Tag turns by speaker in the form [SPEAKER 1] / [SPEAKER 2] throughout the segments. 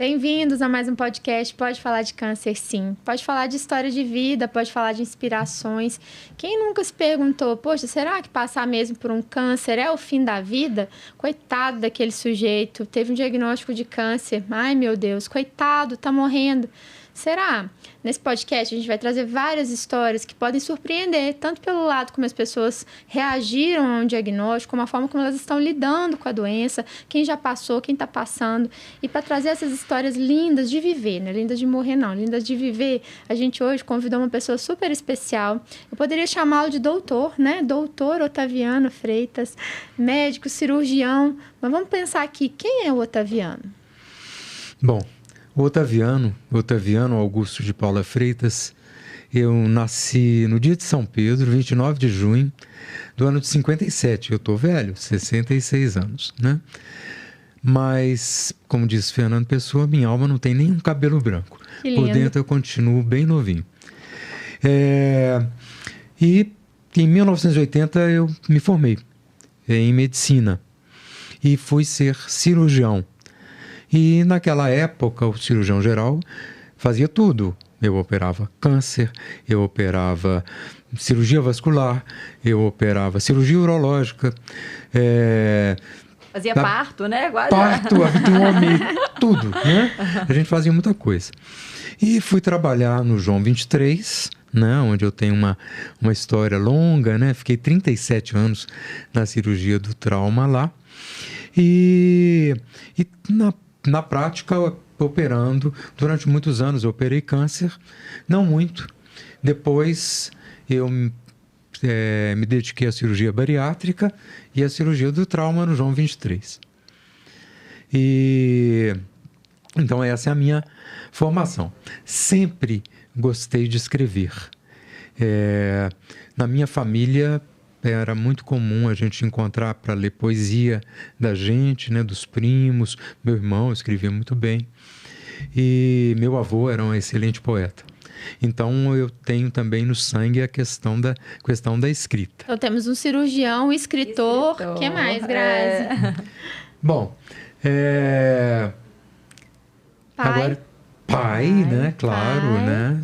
[SPEAKER 1] Bem-vindos a mais um podcast. Pode falar de câncer, sim. Pode falar de história de vida, pode falar de inspirações. Quem nunca se perguntou, poxa, será que passar mesmo por um câncer é o fim da vida? Coitado daquele sujeito, teve um diagnóstico de câncer. Ai, meu Deus, coitado, tá morrendo. Será? Nesse podcast a gente vai trazer várias histórias que podem surpreender, tanto pelo lado como as pessoas reagiram a um diagnóstico, como a forma como elas estão lidando com a doença, quem já passou, quem está passando. E para trazer essas histórias lindas de viver, não é lindas de morrer não, lindas de viver, a gente hoje convidou uma pessoa super especial. Eu poderia chamá-lo de doutor, né? Doutor Otaviano Freitas, médico, cirurgião. Mas vamos pensar aqui, quem é o Otaviano?
[SPEAKER 2] Bom, o Otaviano Augusto de Paula Freitas, eu nasci no dia de São Pedro, 29 de junho do ano de 57. Eu estou velho, 66 anos, né? Mas, como disse Fernando Pessoa, minha alma não tem nenhum cabelo branco. Por dentro eu continuo bem novinho. E em 1980 eu me formei em medicina e fui ser cirurgião. E naquela época, o cirurgião geral fazia tudo. Eu operava câncer, eu operava cirurgia vascular, eu operava cirurgia urológica.
[SPEAKER 3] Fazia parto, né?
[SPEAKER 2] Parto, abdômen, tudo, né? A gente fazia muita coisa. E fui trabalhar no João 23, né? Onde eu tenho uma história longa, né? Fiquei 37 anos na cirurgia do trauma lá. E na prática, operando, durante muitos anos eu operei câncer, não muito. Depois eu me dediquei à cirurgia bariátrica e à cirurgia do trauma no João 23. Então essa é a minha formação. Sempre gostei de escrever. Na minha família era muito comum a gente encontrar para ler poesia da gente, né, dos primos. Meu irmão escrevia muito bem. E meu avô era um excelente poeta. Então, eu tenho também no sangue a questão da escrita.
[SPEAKER 1] Então, temos um cirurgião, um escritor. O que mais, Grazi?
[SPEAKER 2] Bom, agora, pai, né? Claro, pai. Né?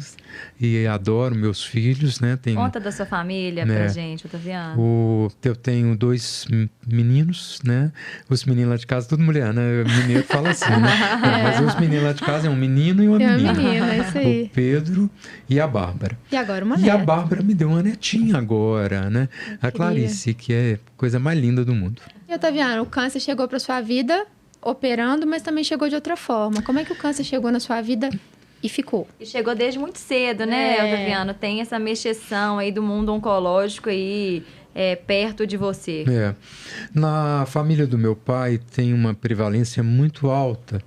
[SPEAKER 2] E adoro meus filhos, né?
[SPEAKER 3] Conta da sua família pra gente, Otaviano.
[SPEAKER 2] Eu tenho 2 meninos, né? Os meninos lá de casa, tudo mulher, né? Mineiro fala assim, né? Mas os meninos lá de casa é um menino e uma menina.
[SPEAKER 1] É isso aí.
[SPEAKER 2] O Pedro e a Bárbara.
[SPEAKER 1] E agora uma neta.
[SPEAKER 2] E a Bárbara me deu uma netinha agora, né? A Clarice, que é a coisa mais linda do mundo.
[SPEAKER 1] E, Otaviano, o câncer chegou pra sua vida operando, mas também chegou de outra forma. Como é que o câncer chegou na sua vida e ficou?
[SPEAKER 3] E chegou desde muito cedo, né, Otaviano? Tem essa mexeção aí do mundo oncológico aí perto de você.
[SPEAKER 2] Na família do meu pai tem uma prevalência muito alta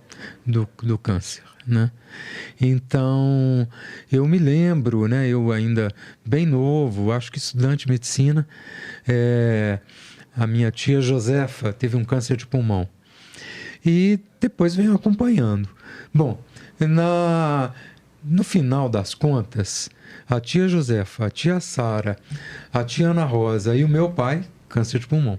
[SPEAKER 2] do câncer, né? Então, eu me lembro, né? Eu ainda bem novo, acho que estudante de medicina, a minha tia Josefa teve um câncer de pulmão. E depois venho acompanhando. Bom, no final das contas, a tia Josefa, a tia Sara, a tia Ana Rosa e o meu pai, câncer de pulmão.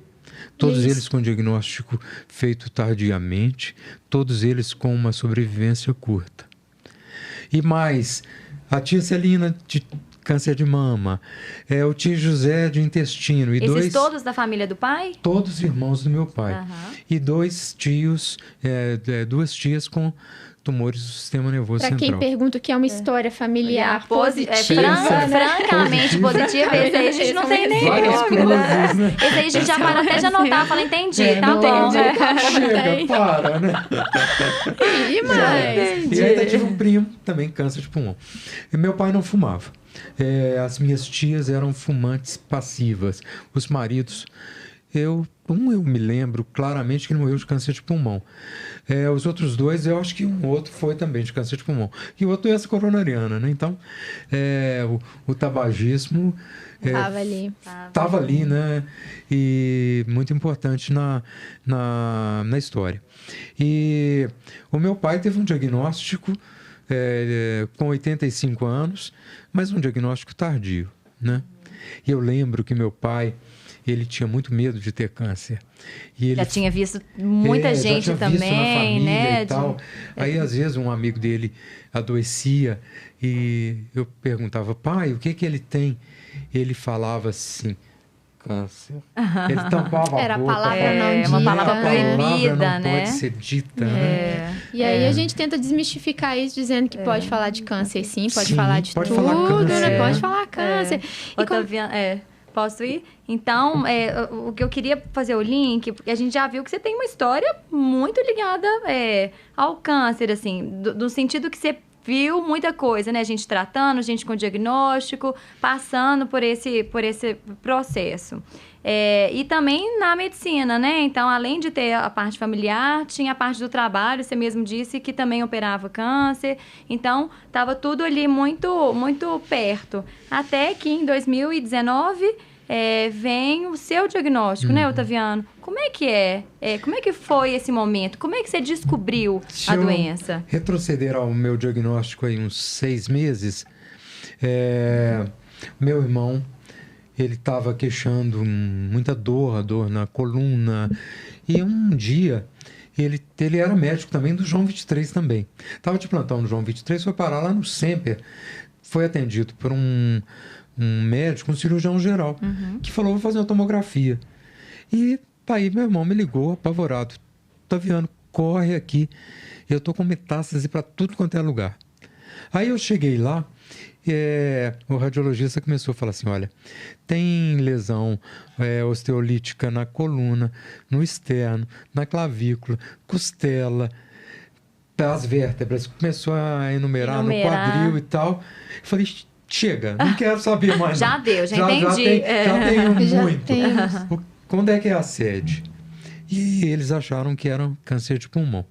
[SPEAKER 2] Todos eles com diagnóstico feito tardiamente, todos eles com uma sobrevivência curta. E mais, a tia Celina de câncer de mama, o tio José de intestino.
[SPEAKER 3] Esses todos da família do pai?
[SPEAKER 2] Todos irmãos do meu pai. E 2 tios, 2 tias com tumores do sistema nervoso central.
[SPEAKER 1] Para quem pergunta o que é uma história familiar positiva.
[SPEAKER 3] Francamente positiva. Esse aí a gente não tem nem dúvida.
[SPEAKER 2] Né?
[SPEAKER 3] Esse aí a gente já para até de anotar, fala, entendi, tá bom.
[SPEAKER 2] Chega, para, né? E ainda tive um primo, também câncer de pulmão. E meu pai não fumava. As minhas tias eram fumantes passivas. Os maridos... Eu me lembro claramente que ele morreu de câncer de pulmão. Os outros 2, eu acho que um outro foi também de câncer de pulmão. E o outro é essa coronariana, né? Então, o tabagismo... Estava ali, né? E muito importante na história. E o meu pai teve um diagnóstico com 85 anos, mas um diagnóstico tardio, né? E eu lembro que meu pai... ele tinha muito medo de ter câncer. E ele
[SPEAKER 3] Já tinha visto muita gente
[SPEAKER 2] já tinha visto na
[SPEAKER 3] também,
[SPEAKER 2] família
[SPEAKER 3] né?
[SPEAKER 2] e tal. Aí, às vezes, um amigo dele adoecia e eu perguntava, pai, o que que ele tem? Ele falava assim, câncer. Ele tampava
[SPEAKER 1] Era
[SPEAKER 2] a
[SPEAKER 1] a
[SPEAKER 2] boca.
[SPEAKER 1] palavra não dita.
[SPEAKER 3] uma palavra
[SPEAKER 1] né?
[SPEAKER 3] proibida,
[SPEAKER 2] não
[SPEAKER 3] né?
[SPEAKER 2] pode ser dita, né?
[SPEAKER 1] E aí a gente tenta desmistificar isso, dizendo que pode falar de câncer sim, pode
[SPEAKER 2] Sim,
[SPEAKER 1] falar de
[SPEAKER 2] pode
[SPEAKER 1] tudo,
[SPEAKER 2] falar câncer,
[SPEAKER 1] né?
[SPEAKER 2] né?
[SPEAKER 1] Pode falar câncer. E como-
[SPEAKER 3] Otaviano, posso ir? Então, o que eu queria fazer o link, porque a gente já viu que você tem uma história muito ligada ao câncer, assim, do sentido que você viu muita coisa, né? A gente tratando, a gente com diagnóstico, passando por esse processo. E também na medicina, né? Então, além de ter a parte familiar, tinha a parte do trabalho, você mesmo disse que também operava câncer. Então, estava tudo ali muito, muito perto. Até que em 2019 vem o seu diagnóstico, né, Otaviano? Como é que como é que foi esse momento? Como é que você descobriu a doença?
[SPEAKER 2] Retroceder ao meu diagnóstico aí uns 6 meses, meu irmão, ele estava queixando muita dor na coluna. E um dia, ele era médico também do João 23 também. Estava de plantão no João 23, foi parar lá no Semper. Foi atendido por um médico, um cirurgião geral, que falou, vou fazer uma tomografia. E aí meu irmão me ligou, apavorado. Otaviano, corre aqui. Eu tô com metástase para tudo quanto é lugar. Aí eu cheguei lá, o radiologista começou a falar assim, olha, tem lesão osteolítica na coluna, no externo, na clavícula, costela, as vértebras. Começou a enumerar no quadril e tal. Eu falei, chega, não quero saber mais.
[SPEAKER 3] Já
[SPEAKER 2] não.
[SPEAKER 3] deu, já entendi.
[SPEAKER 2] Já tenho
[SPEAKER 1] Já
[SPEAKER 2] muito.
[SPEAKER 1] temos.
[SPEAKER 2] Quando é que é a sede? E eles acharam que era um câncer de pulmão.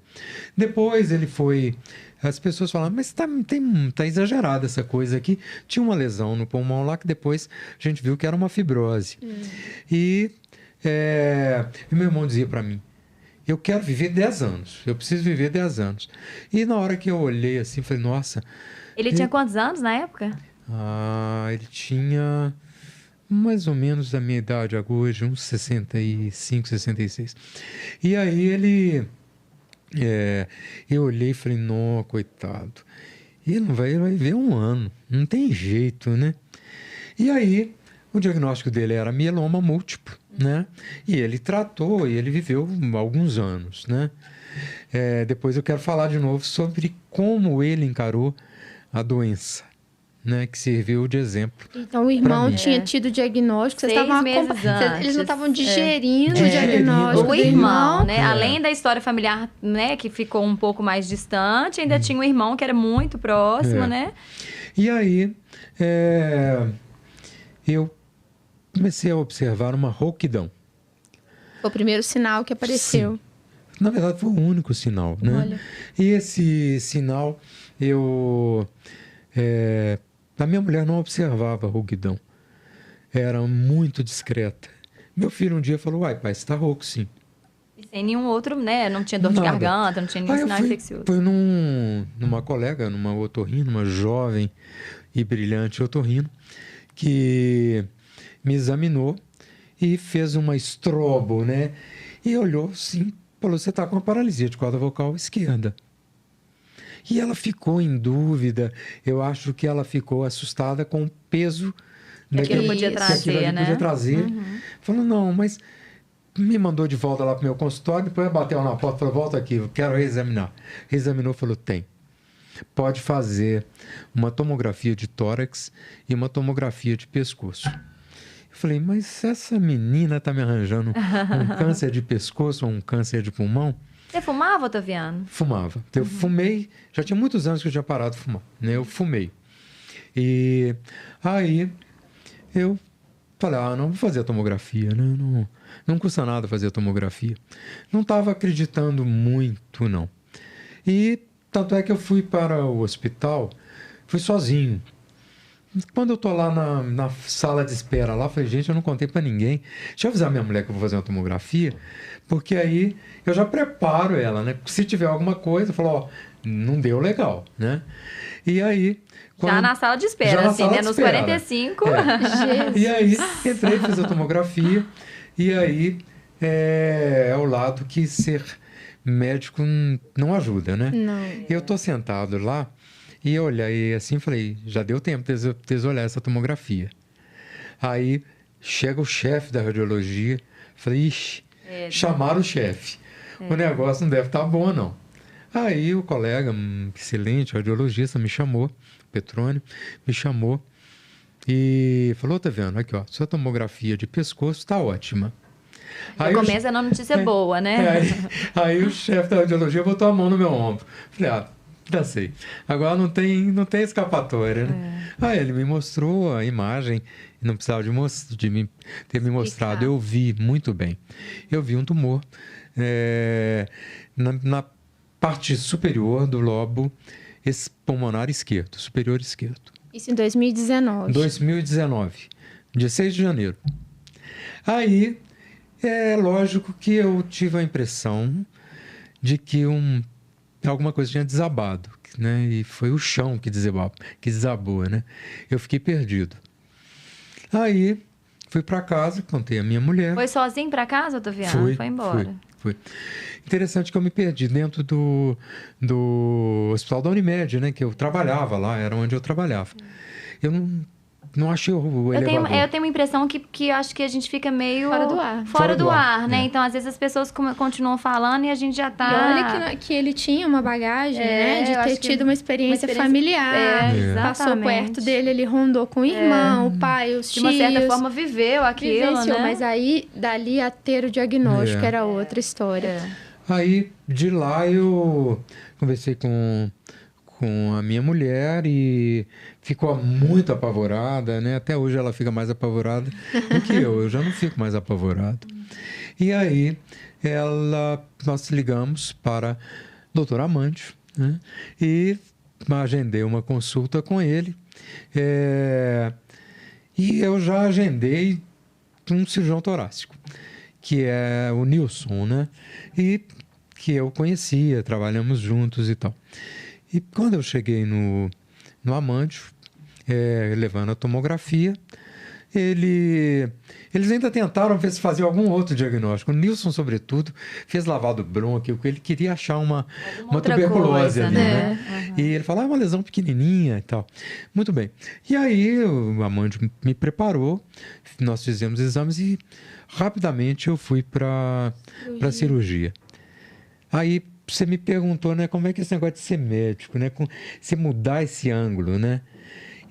[SPEAKER 2] Depois ele foi... As pessoas falaram, mas tá exagerada essa coisa aqui. Tinha uma lesão no pulmão lá que depois a gente viu que era uma fibrose. E meu irmão dizia para mim, eu quero viver 10 anos. Eu preciso viver 10 anos. E na hora que eu olhei assim, falei, nossa...
[SPEAKER 3] Ele tinha quantos anos na época?
[SPEAKER 2] Ele tinha mais ou menos da minha idade hoje, uns 65, 66. E aí eu olhei e falei, não, coitado, ele vai viver 1 ano, não tem jeito, né? E aí o diagnóstico dele era mieloma múltiplo, né? E ele tratou e ele viveu alguns anos, né? Depois eu quero falar de novo sobre como ele encarou a doença, né, que serviu de exemplo.
[SPEAKER 1] Então, o irmão
[SPEAKER 2] mim.
[SPEAKER 1] tinha tido diagnóstico, vocês
[SPEAKER 3] 6
[SPEAKER 1] estavam
[SPEAKER 3] meses antes.
[SPEAKER 1] eles não estavam digerindo o
[SPEAKER 2] Digerindo.
[SPEAKER 1] diagnóstico
[SPEAKER 3] O
[SPEAKER 1] do
[SPEAKER 3] irmão, né?
[SPEAKER 2] É.
[SPEAKER 3] Além da história familiar, né, que ficou um pouco mais distante, ainda tinha um irmão que era muito próximo,
[SPEAKER 2] É.
[SPEAKER 3] né?
[SPEAKER 2] E aí eu comecei a observar uma rouquidão.
[SPEAKER 1] Foi o primeiro sinal que apareceu.
[SPEAKER 2] Na verdade, foi o único sinal, né?
[SPEAKER 1] Olha.
[SPEAKER 2] E esse sinal, a minha mulher não observava a rouquidão. Era muito discreta. Meu filho um dia falou, uai, pai, você tá rouco, sim.
[SPEAKER 3] E sem nenhum outro, né? Não tinha dor de
[SPEAKER 2] Nada.
[SPEAKER 3] garganta, não tinha nenhum
[SPEAKER 2] Aí eu
[SPEAKER 3] sinal infeccioso.
[SPEAKER 2] fui numa colega, numa otorrino, uma jovem e brilhante otorrino, que me examinou e fez uma estrobo, né? E olhou assim, falou, você está com uma paralisia de corda vocal esquerda. E ela ficou em dúvida, eu acho que ela ficou assustada com o peso
[SPEAKER 3] Aquilo podia
[SPEAKER 2] que
[SPEAKER 3] trazer,
[SPEAKER 2] aquilo ali
[SPEAKER 3] né?
[SPEAKER 2] podia trazer. Falou, não, mas me mandou de volta lá para o meu consultório, depois bateu na porta e falou, volta aqui, eu quero reexaminar. Reexaminou, falou, tem. Pode fazer uma tomografia de tórax e uma tomografia de pescoço. Eu falei, mas essa menina está me arranjando um câncer de pescoço ou um câncer de pulmão?
[SPEAKER 3] Você fumava, Otaviano?
[SPEAKER 2] Fumava. Eu fumei, já tinha muitos anos que eu tinha parado de fumar, né? Eu fumei. E aí eu falei, não vou fazer a tomografia, né? Não custa nada fazer a tomografia. Não estava acreditando muito, não. E tanto é que eu fui para o hospital, fui sozinho. Quando eu tô lá na sala de espera lá, falei, gente, eu não contei para ninguém. Deixa eu avisar minha mulher que eu vou fazer uma tomografia, porque aí eu já preparo ela, né? Se tiver alguma coisa, eu falo, não deu legal, né? E aí...
[SPEAKER 3] Já na sala de espera, assim, né? Nos 45.
[SPEAKER 2] E aí, entrei, fiz a tomografia, e aí é o lado que ser médico não ajuda, né?
[SPEAKER 1] Não.
[SPEAKER 2] Eu tô sentado lá e eu olhei assim e falei, já deu tempo de olhar essa tomografia. Aí chega o chefe da radiologia, falei, ixi, chamaram o chefe. O negócio não deve estar bom, não. Aí o colega, um excelente radiologista, me chamou, Petrônio, me chamou e falou, tá vendo, aqui ó, sua tomografia de pescoço está ótima.
[SPEAKER 3] Aí começa a notícia boa, né?
[SPEAKER 2] Aí o chefe da radiologia botou a mão no meu ombro. Falei, já sei. Agora não tem escapatória, né? Aí ele me mostrou a imagem, não precisava de ter me mostrado. Eu vi muito bem. Eu vi um tumor na parte superior do lobo pulmonar esquerdo, superior esquerdo.
[SPEAKER 1] Isso em 2019.
[SPEAKER 2] 2019, dia 6 de janeiro. Aí, é lógico que eu tive a impressão de que alguma coisa tinha desabado, né? E foi o chão que desabou, né? Eu fiquei perdido. Aí, fui para casa, contei a minha mulher.
[SPEAKER 3] Foi sozinho para casa, Otaviano? Foi embora.
[SPEAKER 2] Foi. Interessante que eu me perdi dentro do hospital da Unimed, né? Que eu trabalhava lá, era onde eu trabalhava. Eu não achei o elevador.
[SPEAKER 3] Eu tenho uma impressão que acho que a gente fica meio...
[SPEAKER 1] Fora do ar.
[SPEAKER 3] Fora do ar, né? Então, às vezes, as pessoas continuam falando e a gente já tá...
[SPEAKER 1] E olha que ele tinha uma bagagem, né? De ter tido uma experiência familiar. Passou perto dele, ele rondou com o irmão, o pai, os tios.
[SPEAKER 3] De uma certa forma, viveu aquilo, né?
[SPEAKER 1] Mas aí, dali a ter o diagnóstico, era outra história.
[SPEAKER 2] Aí, de lá, eu conversei com a minha mulher e ficou muito apavorada, né? Até hoje ela fica mais apavorada do que eu já não fico mais apavorado. E aí, nós ligamos para o Dr. Amandio, né? E agendei uma consulta com ele. E eu já agendei um cirurgião torácico, que é o Nilson, né? E que eu conhecia, trabalhamos juntos e tal. E quando eu cheguei no Amandio, levando a tomografia, eles ainda tentaram ver se fazia algum outro diagnóstico. O Nilson, sobretudo, fez lavado bronco, porque ele queria achar uma tuberculose
[SPEAKER 3] coisa,
[SPEAKER 2] ali, né?
[SPEAKER 3] Uhum.
[SPEAKER 2] E ele falou, uma lesão pequenininha e tal. Muito bem. E aí o Amandio me preparou, nós fizemos exames e rapidamente eu fui para a cirurgia. Aí você me perguntou, né, como é que é esse negócio de ser médico, né, se mudar esse ângulo, né?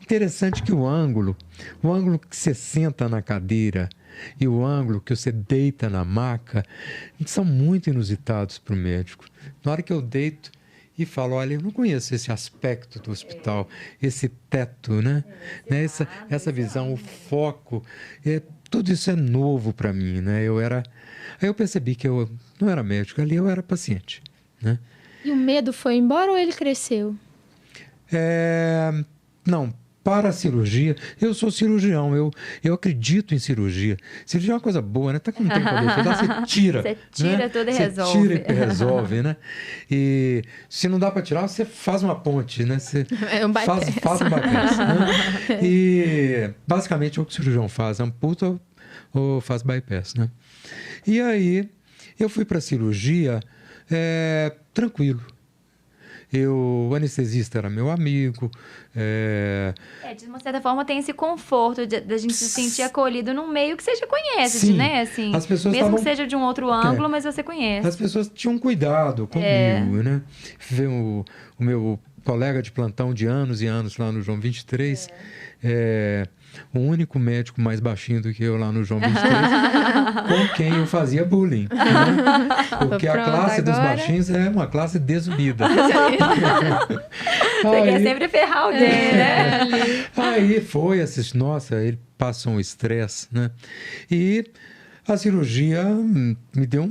[SPEAKER 2] Interessante que o ângulo que você senta na cadeira e o ângulo que você deita na maca são muito inusitados para o médico. Na hora que eu deito e falo, olha, eu não conheço esse aspecto do hospital, esse teto, né? Essa visão, o foco, tudo isso é novo para mim, né? Aí eu percebi que eu não era médico, ali eu era paciente, né?
[SPEAKER 1] E o medo foi embora ou ele cresceu?
[SPEAKER 2] Não, para a cirurgia, eu sou cirurgião, eu acredito em cirurgia. Cirurgia é uma coisa boa, né? Tá com tempo para defender, você tira.
[SPEAKER 3] Você tira, né? Tudo e resolve.
[SPEAKER 2] Você tira e resolve, né? E se não dá para tirar, você faz uma ponte, né? Você faz um bypass, né? E basicamente o que o cirurgião faz, amputa ou faz bypass, né? E aí eu fui para a cirurgia tranquilo. O anestesista era meu amigo.
[SPEAKER 3] De uma certa forma tem esse conforto da gente se sentir acolhido num meio que você já conhece,
[SPEAKER 2] sim,
[SPEAKER 3] né? Assim,
[SPEAKER 2] as pessoas
[SPEAKER 3] mesmo que seja de um outro ângulo, mas você conhece.
[SPEAKER 2] As pessoas tinham cuidado comigo, né? O meu colega de plantão de anos e anos lá no João 23, o único médico mais baixinho do que eu lá no João 23, com quem eu fazia bullying. Né? Porque a classe dos baixinhos é uma classe desunida.
[SPEAKER 3] Você quer sempre ferrar alguém, né?
[SPEAKER 2] Aí foi, nossa, ele passou um estresse, né? E a cirurgia me deu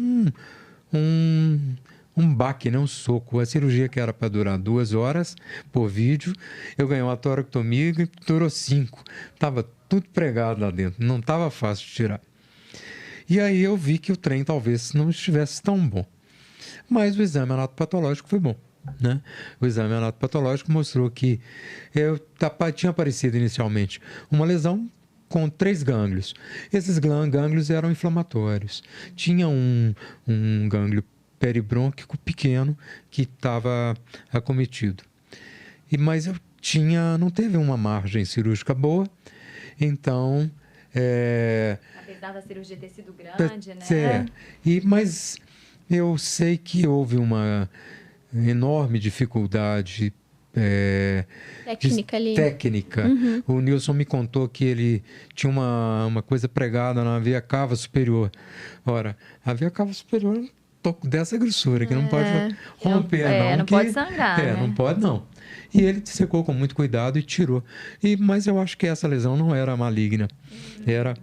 [SPEAKER 2] um baque, né? Um soco. A cirurgia que era para durar 2 horas por vídeo, eu ganhei uma toracotomia e durou 5. Tava tudo pregado lá dentro, não estava fácil de tirar. E aí eu vi que o trem talvez não estivesse tão bom. Mas o exame anatopatológico foi bom. né? O exame anatopatológico mostrou que tinha aparecido inicialmente uma lesão com 3 gânglios. Esses gânglios eram inflamatórios. Tinha um gânglio peribrônquico pequeno que estava acometido. Mas não teve uma margem cirúrgica boa, então...
[SPEAKER 3] Apesar da cirurgia ter sido grande, né?
[SPEAKER 2] Mas eu sei que houve uma enorme dificuldade técnica.
[SPEAKER 1] Uhum.
[SPEAKER 2] O Nilson me contou que ele tinha uma coisa pregada na veia cava superior. Ora, a veia cava superior é um toco dessa grossura, que não pode romper,
[SPEAKER 3] não pode sangrar, né?
[SPEAKER 2] Não pode, não. E ele dissecou com muito cuidado e tirou. Mas eu acho que essa lesão não era maligna. Era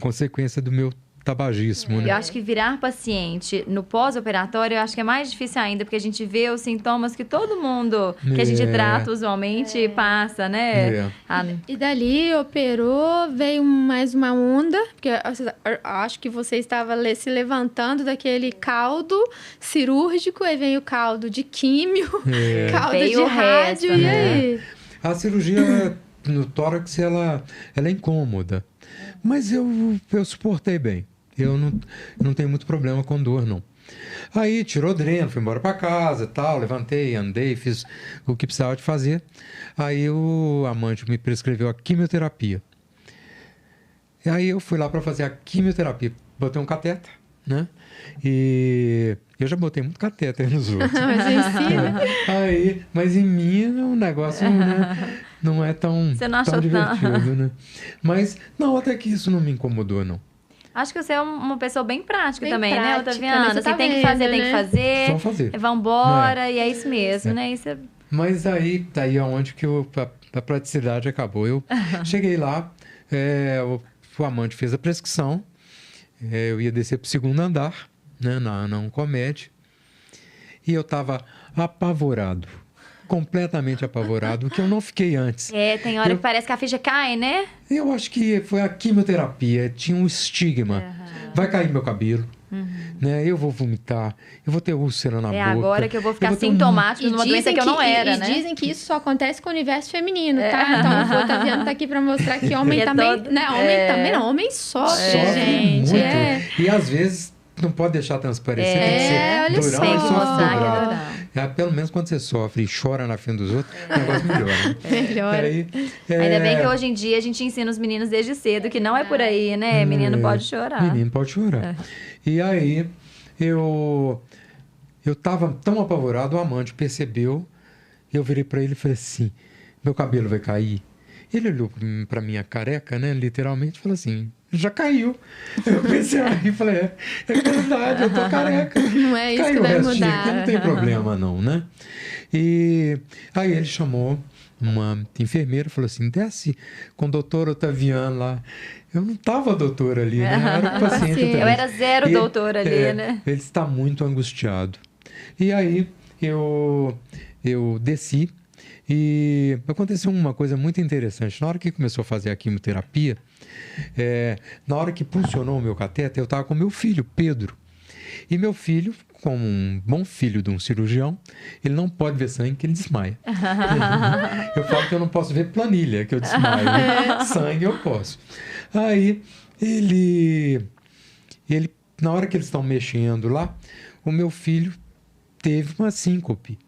[SPEAKER 2] consequência do meu tabagismo, né?
[SPEAKER 3] Eu acho que virar paciente no pós-operatório, eu acho que é mais difícil ainda, porque a gente vê os sintomas que todo mundo que a gente trata usualmente passa, né?
[SPEAKER 1] E dali operou, veio mais uma onda, porque acho que você estava se levantando daquele caldo cirúrgico, aí vem o caldo de químio, caldo
[SPEAKER 3] veio
[SPEAKER 1] de rádio, e aí?
[SPEAKER 2] A cirurgia no tórax, ela é incômoda, mas eu suportei bem. Eu não tenho muito problema com dor, não. Aí tirou dreno, fui embora para casa, tal, levantei, andei, fiz o que precisava de fazer. Aí o amante me prescreveu a quimioterapia. E aí eu fui lá para fazer a quimioterapia. Botei um catéter, né? E eu já botei muito catéter nos outros. Mas em mim o negócio não é tão divertido, né? Mas não, até que isso não me incomodou, não.
[SPEAKER 3] Acho que você é uma pessoa bem prática também,
[SPEAKER 1] prática,
[SPEAKER 3] né, Otaviano? Você tem que fazer, tem que fazer.
[SPEAKER 2] Só fazer.
[SPEAKER 3] Vambora, e é isso mesmo, né? Isso é...
[SPEAKER 2] Mas aí é onde que a praticidade acabou. Eu cheguei lá, o amante fez a prescrição, eu ia descer para o 2º andar, né, na Oncomed, e eu estava apavorado. Completamente apavorado, que eu não fiquei antes.
[SPEAKER 3] Tem hora que parece que a ficha cai, né?
[SPEAKER 2] Eu acho que foi a quimioterapia, tinha um estigma. Vai cair meu cabelo, né? Eu vou vomitar, eu vou ter úlcera na boca.
[SPEAKER 3] Agora que eu vou ficar sintomático numa doença que eu não era, né?
[SPEAKER 1] E dizem que isso só acontece com o universo feminino, tá? Então o Otaviano tá aqui pra mostrar que homem também... Né? Homem também não, homem sofre, gente.
[SPEAKER 2] Muito. E às vezes não pode deixar transparecer, tem que ser durão e sofre dobrado. Pelo menos quando você sofre e chora na frente dos outros, o negócio melhora.
[SPEAKER 1] Melhora.
[SPEAKER 3] Ainda bem que hoje em dia a gente ensina os meninos desde cedo que não é por aí, né? Menino pode chorar.
[SPEAKER 2] Menino pode chorar. E aí, eu tava tão apavorado, o amante percebeu, eu virei para ele e falei assim, meu cabelo vai cair? Ele olhou para minha careca, né, literalmente, e falou assim, já caiu. Eu pensei aí, falei, é verdade, eu tô careca.
[SPEAKER 1] Não é isso
[SPEAKER 2] caiu
[SPEAKER 1] que vai
[SPEAKER 2] o restinho
[SPEAKER 1] mudar.
[SPEAKER 2] aqui, não tem problema não, né? E aí ele chamou uma enfermeira, falou assim, desce com o doutor Otaviano lá. Eu não estava doutor ali, né? Eu era paciente.
[SPEAKER 3] Eu era zero doutor ali, né?
[SPEAKER 2] Ele está muito angustiado. E aí eu desci e aconteceu uma coisa muito interessante. Na hora que começou a fazer a quimioterapia, na hora que funcionou o meu catéter, eu estava com meu filho, Pedro. E meu filho, como um bom filho de um cirurgião, ele não pode ver sangue, que ele desmaia. Eu falo que eu não posso ver planilha, que eu desmaio. Sangue eu posso. Aí, ele, na hora que eles estão mexendo lá, o meu filho teve uma síncope.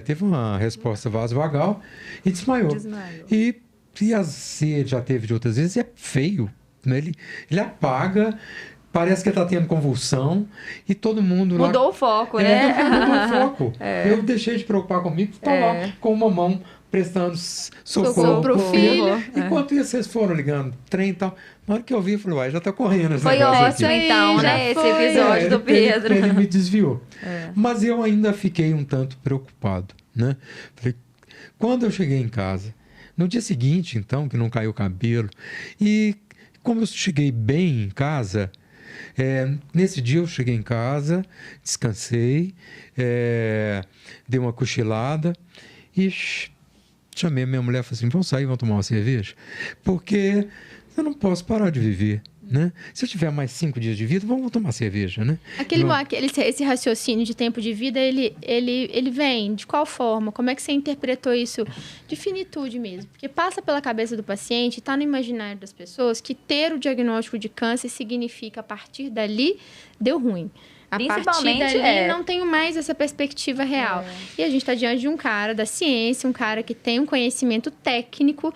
[SPEAKER 2] Teve uma resposta vasovagal e desmaiou. E ele já teve de outras vezes, é feio. Né? Ele apaga, parece que ele está tendo convulsão e todo mundo lá...
[SPEAKER 3] Mudou o foco, né?
[SPEAKER 2] Mudou o foco. Eu deixei de preocupar comigo, estou lá com uma mão prestando socorro
[SPEAKER 1] pro filho.
[SPEAKER 2] Enquanto isso, vocês foram ligando trem e tal. Na hora que eu vi, eu falei, uai, já tá correndo esse
[SPEAKER 3] Foi
[SPEAKER 2] negócio
[SPEAKER 3] ótimo,
[SPEAKER 2] aqui.
[SPEAKER 3] então, né? Esse episódio do Pedro.
[SPEAKER 2] Ele me desviou. Mas eu ainda fiquei um tanto preocupado, né? Falei, quando eu cheguei em casa, no dia seguinte, então, que não caiu o cabelo, e como eu cheguei bem em casa, nesse dia eu cheguei em casa, descansei, dei uma cochilada e chamei a minha mulher e falei assim, vamos sair, vamos tomar uma cerveja? Porque eu não posso parar de viver. né? Se eu tiver mais 5 dias de vida, vamos tomar cerveja, né?
[SPEAKER 1] Esse raciocínio de tempo de vida, ele vem de qual forma? Como é que você interpretou isso de finitude mesmo? Porque passa pela cabeça do paciente, está no imaginário das pessoas, que ter o diagnóstico de câncer significa, a partir dali, deu ruim. A partir dali, não tenho mais essa perspectiva real. E a gente está diante de um cara da ciência, um cara que tem um conhecimento técnico.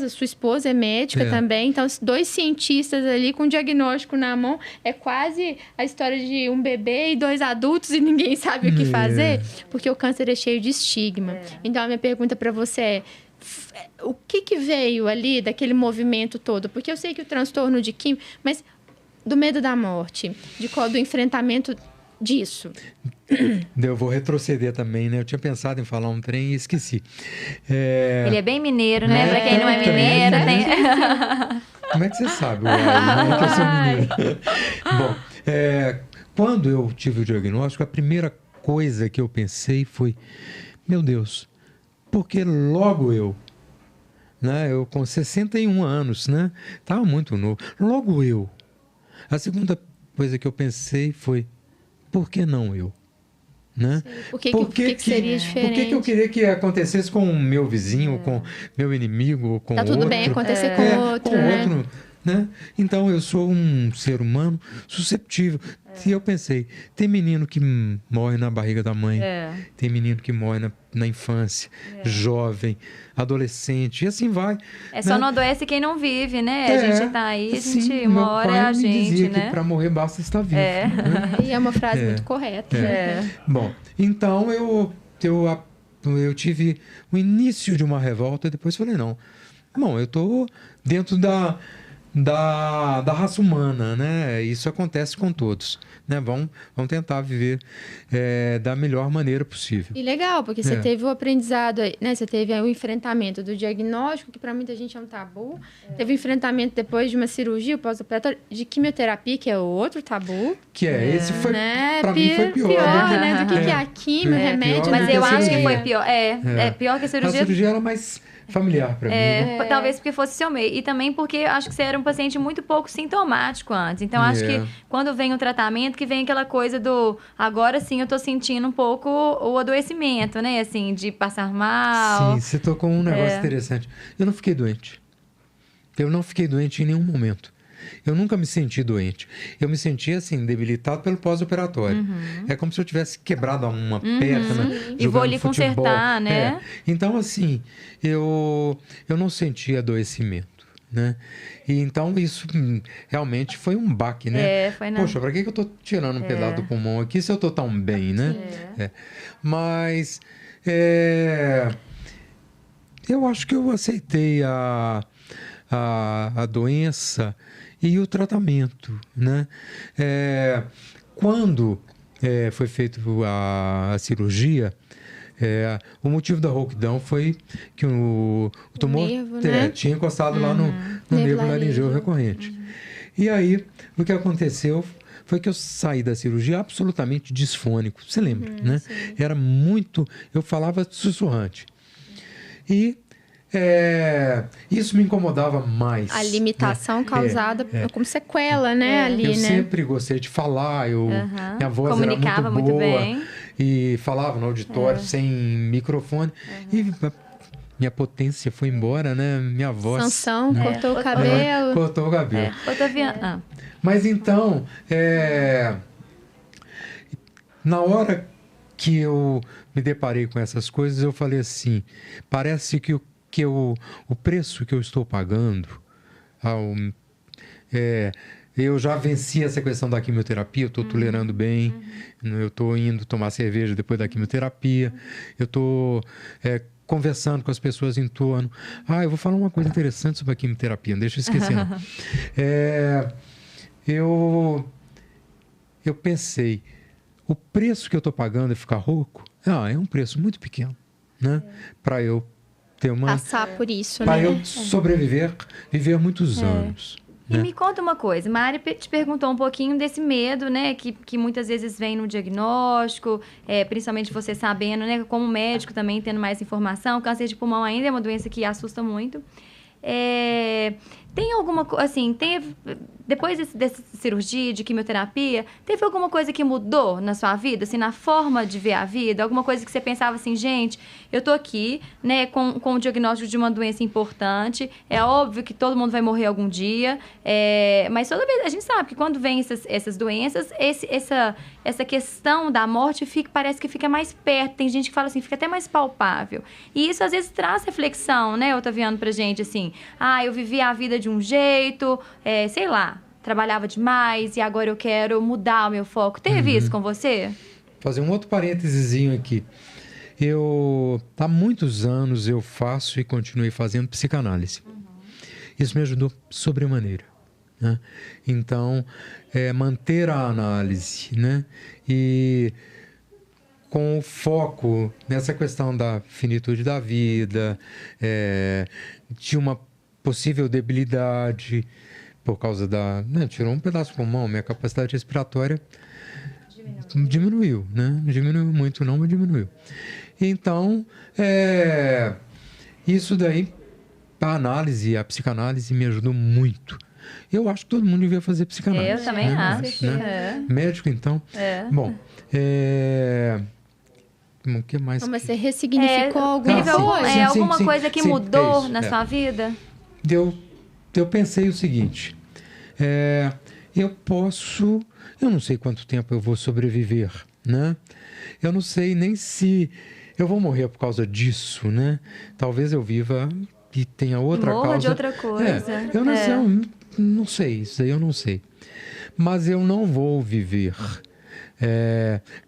[SPEAKER 1] Sua esposa é médica também. Então, 2 cientistas ali com um diagnóstico na mão. É quase a história de um bebê e 2 adultos e ninguém sabe o que fazer. Porque o câncer é cheio de estigma. Então, a minha pergunta para você é: o que veio ali daquele movimento todo? Porque eu sei que o transtorno de química... Mas do medo da morte, do enfrentamento disso.
[SPEAKER 2] Eu vou retroceder também, né? Eu tinha pensado em falar um trem e esqueci.
[SPEAKER 3] Ele é bem mineiro, né? Pra quem não é mineiro, tem...
[SPEAKER 2] Como é que você sabe, Uai, né? Que eu sou mineiro. Bom, quando eu tive o diagnóstico, a primeira coisa que eu pensei foi: meu Deus, porque logo eu, né? Eu com 61 anos, né? Estava muito novo. Logo eu. A segunda coisa que eu pensei foi: por que não eu? Né?
[SPEAKER 1] Por que seria diferente?
[SPEAKER 2] Por que eu queria que acontecesse com o meu vizinho, com meu inimigo, com outro?
[SPEAKER 1] Tá tudo bem acontecer com outro,
[SPEAKER 2] né? Então, eu sou um ser humano susceptível. E eu pensei: tem menino que morre na barriga da mãe, tem menino que morre na infância, jovem, adolescente, e assim vai.
[SPEAKER 3] Só não adoece quem não vive, né? A gente tá aí, uma hora é a gente,
[SPEAKER 2] me dizia,
[SPEAKER 3] né?
[SPEAKER 2] Que para morrer basta estar vivo. Né?
[SPEAKER 1] E é uma frase muito correta.
[SPEAKER 2] Bom, então eu tive o início de uma revolta e depois falei: não, bom, eu estou dentro da raça humana, né? Isso acontece com todos, né? Vamos tentar viver da melhor maneira possível.
[SPEAKER 1] E legal, porque você teve o aprendizado, né? Você teve o enfrentamento do diagnóstico, que para muita gente é um tabu. Teve o enfrentamento depois de uma cirurgia, o pós-operatório, de quimioterapia, que é outro tabu.
[SPEAKER 2] Esse foi,
[SPEAKER 1] né?
[SPEAKER 2] Para mim foi pior.
[SPEAKER 1] Né? Do que é a quimio, remédio.
[SPEAKER 3] Mas eu acho que foi pior. Pior que a cirurgia.
[SPEAKER 2] A cirurgia era mais familiar para mim, né?
[SPEAKER 3] Talvez porque fosse seu meio. E também porque acho que você era um paciente muito pouco sintomático antes. Então, acho que quando vem o tratamento, que vem aquela coisa do... Agora sim, eu tô sentindo um pouco o adoecimento, né? Assim, de passar mal.
[SPEAKER 2] Sim, você tocou um negócio interessante. Eu não fiquei doente. Eu não fiquei doente em nenhum momento. Eu nunca me senti doente. Eu me senti, assim, debilitado pelo pós-operatório. É como se eu tivesse quebrado uma perna.
[SPEAKER 3] E vou ali consertar, né?
[SPEAKER 2] Então, assim, eu não senti adoecimento, né? E então, isso realmente foi um baque, né?
[SPEAKER 3] Foi
[SPEAKER 2] Poxa, pra que eu tô tirando um pedaço do pulmão aqui se eu tô tão bem, né? Mas, eu acho que eu aceitei a doença e o tratamento, né? Quando foi feita a cirurgia, o motivo da rouquidão foi que o tumor
[SPEAKER 1] nervo, né?
[SPEAKER 2] tinha encostado lá no nervo laringeu recorrente. E aí, o que aconteceu foi que eu saí da cirurgia absolutamente disfônico. Você lembra, né?
[SPEAKER 1] Sim.
[SPEAKER 2] Era muito... Eu falava sussurrante. E isso me incomodava mais.
[SPEAKER 1] A limitação causada como sequela, né? Ali,
[SPEAKER 2] eu sempre gostei de falar, minha voz
[SPEAKER 3] comunicava
[SPEAKER 2] era muito boa,
[SPEAKER 3] bem.
[SPEAKER 2] E falava no auditório sem microfone. E minha potência foi embora, né? Minha voz...
[SPEAKER 1] Sansão, cortou o cabelo.
[SPEAKER 2] Cortou o cabelo. Mas então, na hora que eu me deparei com essas coisas, eu falei assim: parece que o preço que eu estou pagando, eu já venci essa questão da quimioterapia, eu estou tolerando bem, eu estou indo tomar cerveja depois da quimioterapia, eu estou conversando com as pessoas em torno. Eu vou falar uma coisa interessante sobre a quimioterapia, não deixa eu esquecer não. Eu pensei, o preço que eu estou pagando é ficar rouco? É um preço muito pequeno, né? Para eu ter
[SPEAKER 1] passar por isso,
[SPEAKER 2] para
[SPEAKER 1] né?
[SPEAKER 2] eu sobreviver, viver muitos anos.
[SPEAKER 3] E me conta uma coisa, Mari te perguntou um pouquinho desse medo, né, que muitas vezes vem no diagnóstico, principalmente você sabendo, né, como médico também tendo mais informação. Câncer de pulmão ainda é uma doença que assusta muito. Tem alguma coisa, assim, depois dessa cirurgia, de quimioterapia, teve alguma coisa que mudou na sua vida, assim, na forma de ver a vida? Alguma coisa que você pensava assim, gente, eu tô aqui, né, com o diagnóstico de uma doença importante, é óbvio que todo mundo vai morrer algum dia, mas toda vez, a gente sabe que quando vem essas doenças, essa questão da morte parece que fica mais perto, tem gente que fala assim, fica até mais palpável. E isso às vezes traz reflexão, né, Otaviano, pra gente, assim, eu vivi a vida de um jeito, sei lá, trabalhava demais e agora eu quero mudar o meu foco. Teve isso com você?
[SPEAKER 2] Fazer um outro parênteses aqui. Há muitos anos eu faço e continuei fazendo psicanálise. Isso me ajudou sobremaneira, né? Então, manter a análise, né? E com o foco nessa questão da finitude da vida, de uma possível debilidade por causa tirou um pedaço do pulmão, minha capacidade respiratória diminuiu, né? Diminuiu muito não, mas diminuiu. Então, isso daí, a análise, a psicanálise me ajudou muito. Eu acho que todo mundo devia fazer psicanálise.
[SPEAKER 3] Eu também acho.
[SPEAKER 2] Né? Médico, então. Bom, o que mais?
[SPEAKER 1] Mas você ressignificou alguma coisa?
[SPEAKER 3] Alguma coisa que mudou na sua vida?
[SPEAKER 2] Eu pensei o seguinte, eu não sei quanto tempo eu vou sobreviver, né? Eu não sei nem se eu vou morrer por causa disso, né? Talvez eu viva e tenha outra causa.
[SPEAKER 3] De outra coisa.
[SPEAKER 2] Eu não sei, isso aí eu não sei. Mas eu não vou viver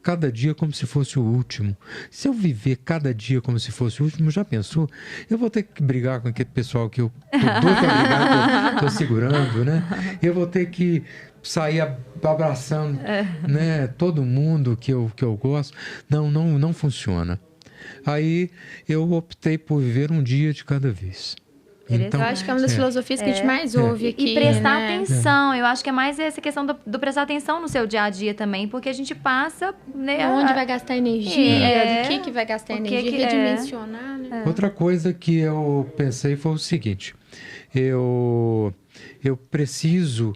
[SPEAKER 2] cada dia como se fosse o último. Se eu viver cada dia como se fosse o último, já pensou? Eu vou ter que brigar com aquele pessoal que eu tô doido pra brigar, que eu tô segurando, né? Eu vou ter que sair abraçando, né, todo mundo que eu gosto. Não funciona. Aí eu optei por viver um dia de cada vez. Então,
[SPEAKER 1] eu acho que é uma das filosofias que a gente mais ouve aqui.
[SPEAKER 3] E prestar atenção. Eu acho que é mais essa questão do prestar atenção no seu dia a dia também, porque a gente passa... Né,
[SPEAKER 1] onde vai gastar energia, do que vai gastar energia, redimensionar. Né?
[SPEAKER 2] Outra coisa que eu pensei foi o seguinte, eu preciso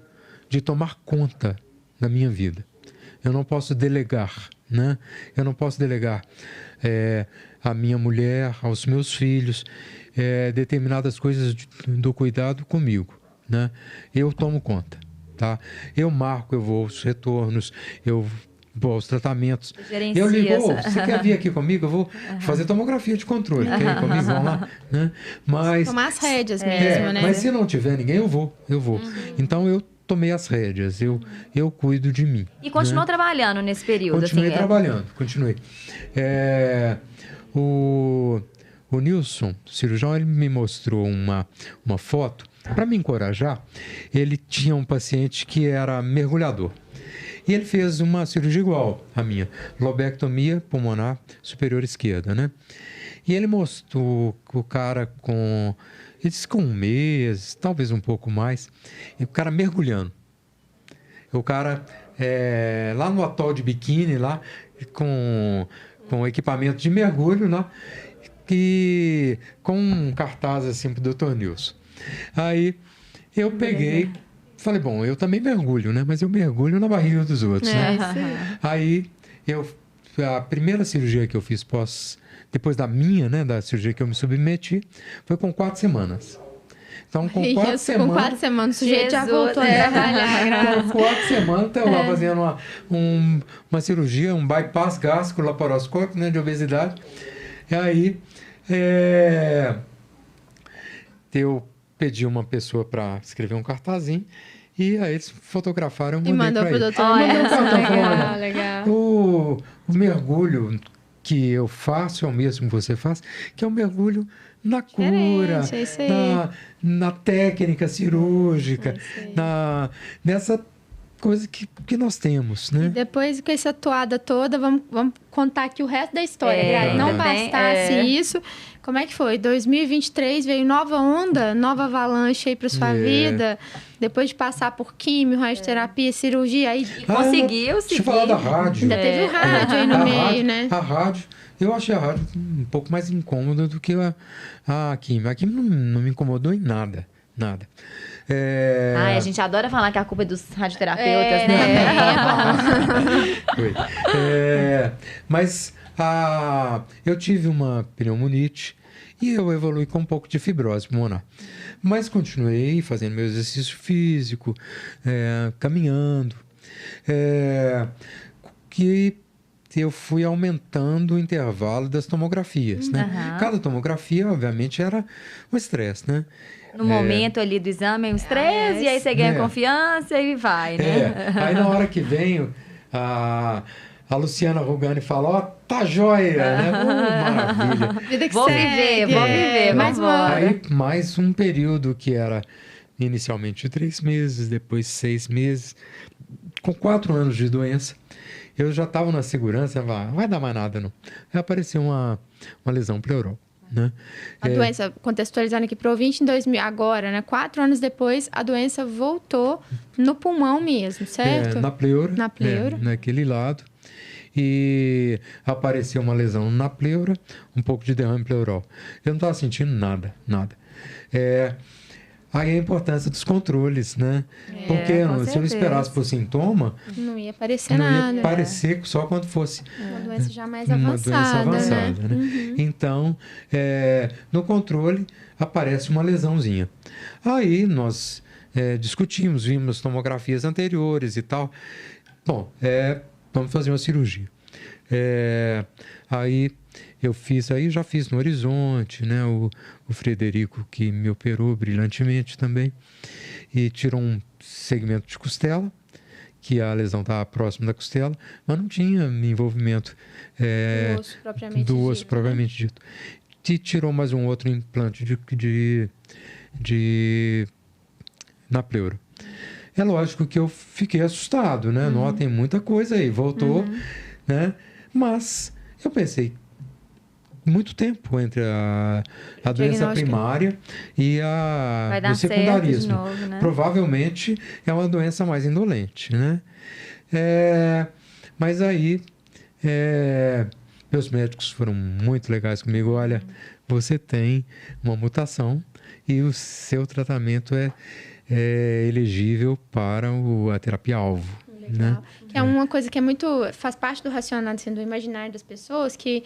[SPEAKER 2] de tomar conta da minha vida. Eu não posso delegar, né? Eu não posso delegar a minha mulher, aos meus filhos, determinadas coisas do cuidado comigo, né? Eu tomo conta, tá? Eu marco, eu vou aos retornos, eu vou aos tratamentos. Eu ligo, você quer vir aqui comigo? Eu vou fazer tomografia de controle. Quer ir comigo? Vamos lá, né? Mas,
[SPEAKER 1] tomar as rédeas mesmo, né?
[SPEAKER 2] Mas se não tiver ninguém, eu vou. Então eu tomei as rédeas, eu cuido de mim.
[SPEAKER 3] E continuou trabalhando nesse período?
[SPEAKER 2] Continuei trabalhando, continuei. O Nilson, cirurgião, ele me mostrou uma foto, para me encorajar. Ele tinha um paciente que era mergulhador. E ele fez uma cirurgia igual à minha, lobectomia pulmonar superior esquerda, né? E ele mostrou o cara ele disse com 1 mês, talvez um pouco mais, e o cara mergulhando. O cara lá no atol de Biquíni, lá, com equipamento de mergulho, lá, e com um cartaz assim pro Dr. Nilson. Aí eu peguei, falei, bom, eu também mergulho, né? Mas eu mergulho na barriga dos outros, né? Aí a primeira cirurgia que eu fiz depois da minha, né, da cirurgia que eu me submeti, foi com 4 semanas. Então, com 4 semanas...
[SPEAKER 1] Com 4 semanas, o sujeito já voltou a trabalhar.
[SPEAKER 2] Com 4 semanas, eu lá fazendo uma cirurgia, um bypass gástrico laparoscópico, né, de obesidade. E aí, eu pedi uma pessoa para escrever um cartazinho, e aí eles fotografaram
[SPEAKER 1] e mandou pro doutor.
[SPEAKER 2] Legal. O mergulho que eu faço é o mesmo que você faz, que é o mergulho na cura, na técnica cirúrgica, nessa coisa que nós temos, né?
[SPEAKER 1] E depois com essa toada toda, vamos contar aqui o resto da história. Não bastasse isso, como é que foi? 2023 veio nova onda, nova avalanche aí para sua vida, depois de passar por químio, radioterapia, cirurgia, aí
[SPEAKER 3] conseguiu seguir.
[SPEAKER 2] Deixa eu falar da rádio.
[SPEAKER 1] Ainda teve o rádio aí no meio, né?
[SPEAKER 2] A rádio, eu achei a rádio um pouco mais incômoda do que a químio. A químio não me incomodou em nada, nada.
[SPEAKER 3] A gente adora falar que a culpa é dos radioterapeutas, né?
[SPEAKER 2] Foi. Mas eu tive uma pneumonite e eu evolui com um pouco de fibrose pulmonar. Mas continuei fazendo meu exercício físico, caminhando, que eu fui aumentando o intervalo das tomografias, né? Cada tomografia, obviamente, era um estresse, né?
[SPEAKER 3] No momento ali do exame é um estresse, e aí você ganha confiança e vai, né?
[SPEAKER 2] Aí na hora que vem a Luciana Rugani fala, ó, tá joia, né? Maravilha.
[SPEAKER 1] Vida que
[SPEAKER 3] Vou
[SPEAKER 1] segue.
[SPEAKER 3] viver,
[SPEAKER 1] mais uma.
[SPEAKER 2] Aí mais um período que era inicialmente de 3 meses, depois 6 meses, com 4 anos de doença. Eu já estava na segurança, não vai dar mais nada, não. Aí apareceu uma lesão pleural, né?
[SPEAKER 1] A doença, contextualizando aqui para o ouvinte, em 2000, agora, né? 4 anos depois, a doença voltou no pulmão mesmo, certo?
[SPEAKER 2] Na pleura.
[SPEAKER 1] Na pleura.
[SPEAKER 2] Naquele lado. E apareceu uma lesão na pleura, um pouco de derrame pleural. Eu não estava sentindo nada. Aí a importância dos controles, né? Porque se eu não esperasse por sintoma,
[SPEAKER 1] não ia aparecer
[SPEAKER 2] não
[SPEAKER 1] nada.
[SPEAKER 2] ia aparecer só quando fosse
[SPEAKER 1] uma doença já mais
[SPEAKER 2] uma
[SPEAKER 1] avançada,
[SPEAKER 2] doença avançada, né? Então, no controle aparece uma lesãozinha. Aí nós discutimos, vimos tomografias anteriores e tal. Bom, vamos fazer uma cirurgia. Aí eu já fiz no Horizonte, né? O Frederico, que me operou brilhantemente também, e tirou um segmento de costela, que a lesão estava próximo da costela, mas não tinha envolvimento
[SPEAKER 1] do
[SPEAKER 2] osso propriamente dito. E tirou mais um outro implante na pleura. É lógico que eu fiquei assustado, né? Notem muita coisa aí, voltou, né? Mas eu pensei, muito tempo entre a doença primária e o secundarismo.
[SPEAKER 3] Novo, né?
[SPEAKER 2] Provavelmente é uma doença mais indolente, né? Mas aí, meus médicos foram muito legais comigo. Olha, você tem uma mutação e o seu tratamento é elegível para a terapia-alvo. Né?
[SPEAKER 1] Que é uma coisa que faz parte do racional, assim, do imaginário das pessoas, que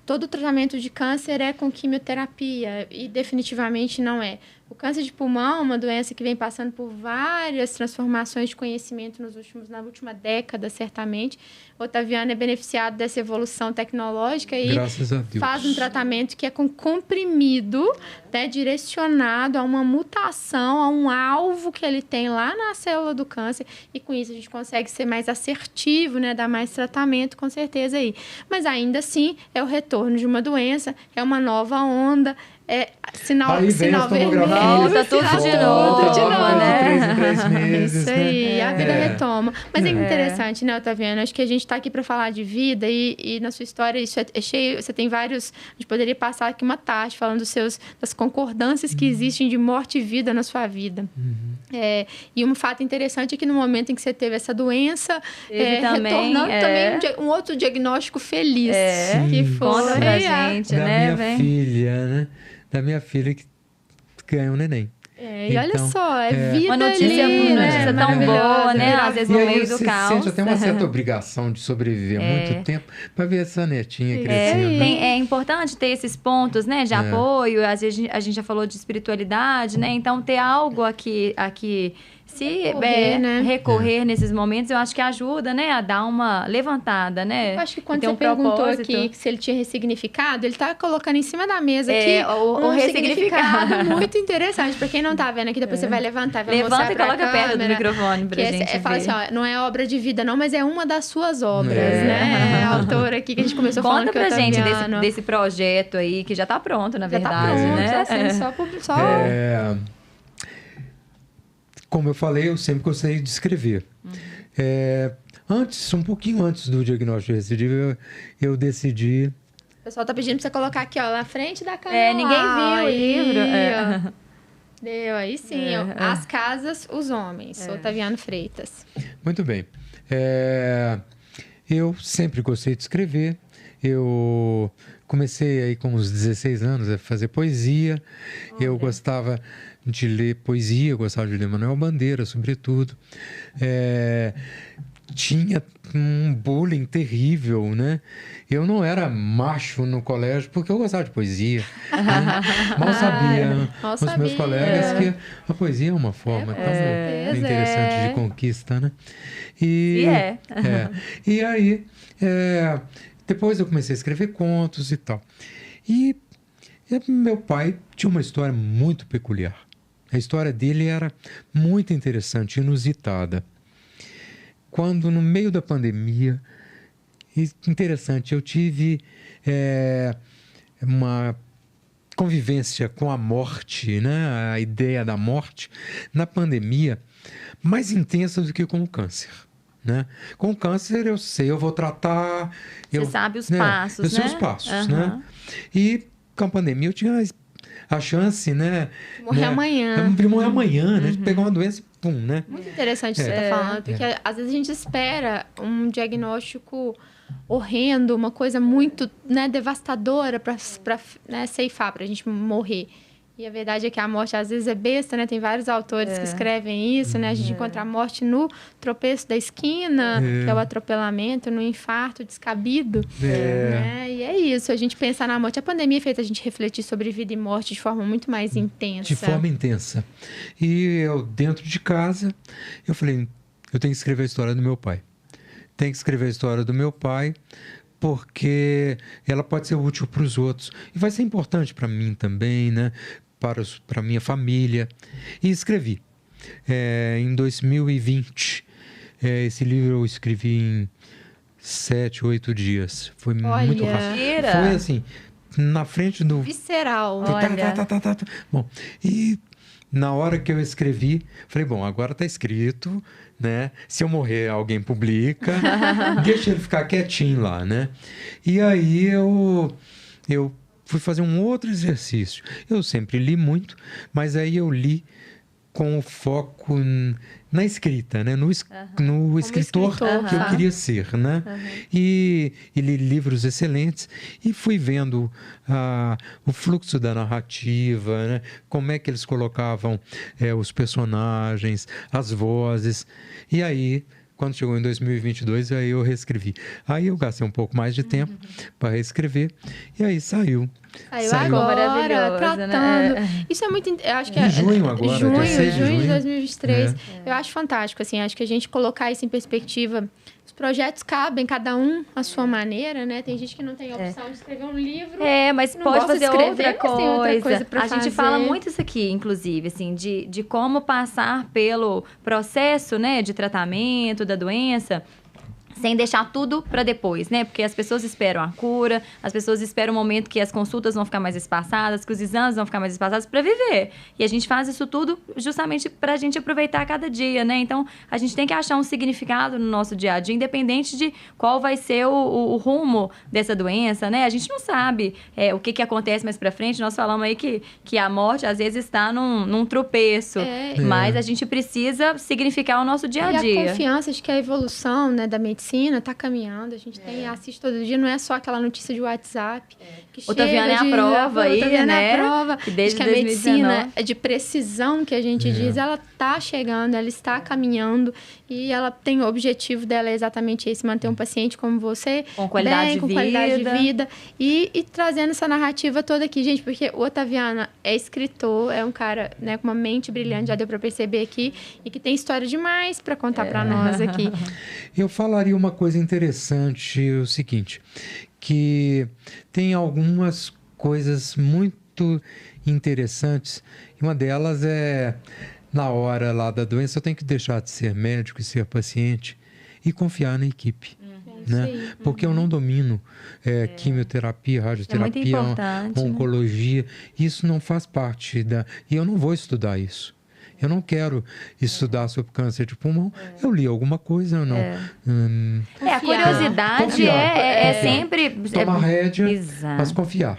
[SPEAKER 1] todo tratamento de câncer é com quimioterapia, e definitivamente não é. O câncer de pulmão é uma doença que vem passando por várias transformações de conhecimento na última década, certamente. O Otaviano é beneficiado dessa evolução tecnológica e
[SPEAKER 2] graças a Deus,
[SPEAKER 1] faz um tratamento que é com comprimido, né, direcionado a uma mutação, a um alvo que ele tem lá na célula do câncer, e com isso a gente consegue ser mais assertivo, né, dar mais tratamento, com certeza aí. Mas ainda assim, é o retorno de uma doença, é uma nova onda, sinal vermelho.
[SPEAKER 3] Volta tudo de novo, né?
[SPEAKER 2] 3 em 3 meses,
[SPEAKER 1] isso aí, a vida retoma. Mas é interessante, né, Otaviano? Acho que a gente está aqui para falar de vida e na sua história isso é cheio. Você tem vários. A gente poderia passar aqui uma tarde falando das concordâncias que existem de morte e vida na sua vida. E um fato interessante é que no momento em que você teve essa doença, retornando também um outro diagnóstico feliz. Que foi.
[SPEAKER 3] Conta pra gente,
[SPEAKER 2] da minha filha, né? Da minha filha que ganhou um neném.
[SPEAKER 1] E olha só, vida
[SPEAKER 3] uma notícia,
[SPEAKER 1] ali,
[SPEAKER 3] notícia tão boa, né? Às vezes no meio do caos.
[SPEAKER 2] Sente até uma certa obrigação de sobreviver muito tempo para ver essa netinha crescendo.
[SPEAKER 3] É importante ter esses pontos, né, de apoio. Às vezes a gente já falou de espiritualidade, né? Então ter algo aqui recorrer nesses momentos, eu acho que ajuda, né, a dar uma levantada, né?
[SPEAKER 1] Eu acho que quando você perguntou aqui se ele tinha ressignificado, ele tá colocando em cima da mesa aqui
[SPEAKER 3] o ressignificado
[SPEAKER 1] muito interessante. Pra quem não tá vendo aqui, depois você vai levantar, vai
[SPEAKER 3] levanta
[SPEAKER 1] mostrar
[SPEAKER 3] e
[SPEAKER 1] pra
[SPEAKER 3] coloca
[SPEAKER 1] câmera,
[SPEAKER 3] perto do microfone pra gente ver.
[SPEAKER 1] Fala assim, ó, não é obra de vida não, mas é uma das suas obras, né? A autora aqui que a gente começou falando que eu
[SPEAKER 3] Conta pra gente desse projeto aí, que já tá pronto, na verdade, né?
[SPEAKER 1] Já tá pronto, só...
[SPEAKER 2] Como eu falei, eu sempre gostei de escrever. Um pouquinho antes do diagnóstico de recidiva, eu decidi...
[SPEAKER 1] O pessoal tá pedindo pra você colocar aqui, ó, na frente da câmera.
[SPEAKER 3] Ninguém viu o livro.
[SPEAKER 1] Deu, aí sim. As Casas, os Homens. Otaviano Freitas.
[SPEAKER 2] Muito bem. Eu sempre gostei de escrever. Eu comecei aí com uns 16 anos a fazer poesia. Eu gostava de ler poesia, eu gostava de ler Manuel Bandeira, sobretudo. Tinha um bullying terrível, né? Eu não era macho no colégio porque eu gostava de poesia. Né? Mal sabia os meus colegas que a poesia é uma forma tão interessante de conquista, né? E aí, depois eu comecei a escrever contos e tal. E meu pai tinha uma história muito peculiar. A história dele era muito interessante, inusitada. Quando, no meio da pandemia, interessante, eu tive uma convivência com a morte, né? A ideia da morte, na pandemia, mais intensa do que com o câncer. Né? Com o câncer, eu sei, eu vou tratar...
[SPEAKER 3] Você sabe os passos, né?
[SPEAKER 2] Eu sei os passos, né? E com a pandemia, eu tinha a chance, né?
[SPEAKER 1] Morrer amanhã.
[SPEAKER 2] De morrer amanhã, né? De pegar uma doença, pum, né?
[SPEAKER 1] Muito interessante o que você está falando, porque às vezes a gente espera um diagnóstico horrendo, uma coisa muito, né, devastadora para ceifar, para a gente morrer. E a verdade é que a morte às vezes é besta, né? Tem vários autores que escrevem isso, né? A gente encontra a morte no tropeço da esquina, que é o atropelamento, no infarto descabido. Né? E é isso, a gente pensar na morte. A pandemia fez a gente refletir sobre vida e morte de forma muito mais intensa.
[SPEAKER 2] De forma intensa. E eu, dentro de casa, eu falei, eu tenho que escrever a história do meu pai. Tenho que escrever a história do meu pai, porque ela pode ser útil para os outros. E vai ser importante para mim também, né? Para minha família. E escrevi. Em 2020, esse livro eu escrevi em 7, 8 dias. Foi muito rápido. Foi assim, na frente do...
[SPEAKER 1] Visceral.
[SPEAKER 2] Bom, e na hora que eu escrevi, falei, bom, agora está escrito, né? Se eu morrer, alguém publica. Deixa ele ficar quietinho lá, né? E aí eu fui fazer um outro exercício. Eu sempre li muito, mas aí eu li com o foco na escrita, né? No escritor que eu queria ser, né? E li livros excelentes e fui vendo o fluxo da narrativa, né? Como é que eles colocavam os personagens, as vozes. E aí, quando chegou em 2022, aí eu reescrevi. Aí eu gastei um pouco mais de tempo para reescrever e aí saiu.
[SPEAKER 1] Saiu agora, tratando.
[SPEAKER 3] Né?
[SPEAKER 1] Isso é muito... Eu acho que
[SPEAKER 2] em junho agora,
[SPEAKER 1] junho de 2023. Eu acho fantástico, assim, acho que a gente colocar isso em perspectiva... Os projetos cabem, cada um à sua maneira, né? Tem gente que não tem a opção de escrever um livro.
[SPEAKER 3] Mas pode fazer outra coisa.
[SPEAKER 1] A
[SPEAKER 3] gente fala muito isso aqui, inclusive, assim, de como passar pelo processo, né, de tratamento da doença, sem deixar tudo para depois, né? Porque as pessoas esperam a cura, as pessoas esperam o momento que as consultas vão ficar mais espaçadas, que os exames vão ficar mais espaçados para viver. E a gente faz isso tudo justamente para a gente aproveitar cada dia, né? Então, a gente tem que achar um significado no nosso dia a dia, independente de qual vai ser o rumo dessa doença, né? A gente não sabe o que acontece mais para frente. Nós falamos aí que a morte, às vezes, está num tropeço. Mas a gente precisa significar o nosso dia a dia.
[SPEAKER 1] E a confiança de que a evolução, né, da medicina está caminhando, a gente assiste todo dia, não é só aquela notícia de WhatsApp que chega
[SPEAKER 3] Otaviana é a prova aí, né?
[SPEAKER 1] É a prova
[SPEAKER 3] que desde
[SPEAKER 1] de que a medicina de precisão que a gente diz, ela está chegando, ela está caminhando e ela tem o objetivo dela é exatamente esse, manter um paciente como você
[SPEAKER 3] com qualidade de
[SPEAKER 1] vida e trazendo essa narrativa toda aqui, gente, porque o Otaviana é escritor, é um cara, né, com uma mente brilhante, já deu para perceber aqui, e que tem história demais para contar para nós aqui.
[SPEAKER 2] Eu falaria uma coisa interessante, o seguinte, que tem algumas coisas muito interessantes, e uma delas é, na hora lá da doença, eu tenho que deixar de ser médico e ser paciente e confiar na equipe. Né? Porque eu não domino quimioterapia, radioterapia, oncologia, isso não faz parte e eu não vou estudar isso. Eu não quero estudar sobre câncer de pulmão. Eu li alguma coisa, eu não...
[SPEAKER 3] a curiosidade sempre...
[SPEAKER 2] Tomar rédea, mas confiar.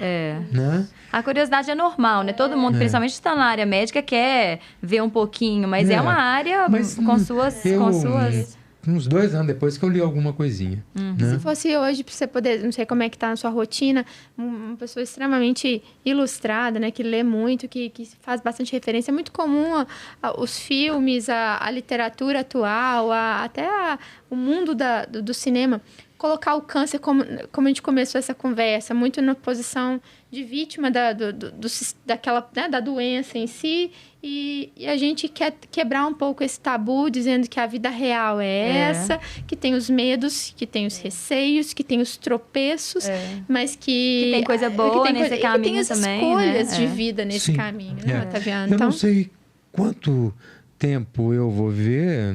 [SPEAKER 2] Né?
[SPEAKER 3] A curiosidade é normal, né? Todo mundo, principalmente está na área médica, quer ver um pouquinho, mas é uma área com suas...
[SPEAKER 2] uns 2 anos depois que eu li alguma coisinha. Né?
[SPEAKER 1] Se fosse hoje, para você poder, não sei como é que tá na sua rotina, uma pessoa extremamente ilustrada, né, que lê muito, que faz bastante referência, é muito comum os filmes, a literatura atual, o mundo do cinema, colocar o câncer, como a gente começou essa conversa, muito na posição de vítima daquela, né, da doença em si, e a gente quer quebrar um pouco esse tabu, dizendo que a vida real é essa, que tem os medos, que tem os receios, que tem os tropeços, mas que
[SPEAKER 3] tem coisa boa nesse caminho
[SPEAKER 1] que tem as
[SPEAKER 3] também,
[SPEAKER 1] escolhas
[SPEAKER 3] né?
[SPEAKER 1] de vida nesse caminho, né, Otaviano?
[SPEAKER 2] Eu não sei quanto tempo eu vou ver,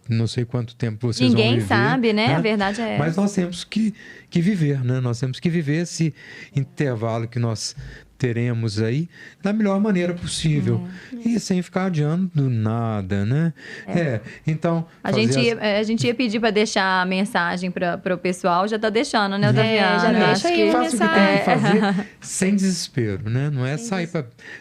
[SPEAKER 2] não sei quanto tempo vocês vão viver.
[SPEAKER 3] Ninguém sabe, né? A verdade é
[SPEAKER 2] Mas nós temos que viver, né? Nós temos que viver esse intervalo que nós teremos aí da melhor maneira possível. E sem ficar adiando nada, né? Então...
[SPEAKER 3] A gente ia pedir para deixar a mensagem para o pessoal, já está deixando, né, Otaviano?
[SPEAKER 1] Já deixa aí a
[SPEAKER 2] Faça o que tem que fazer sem desespero, né? Não é sair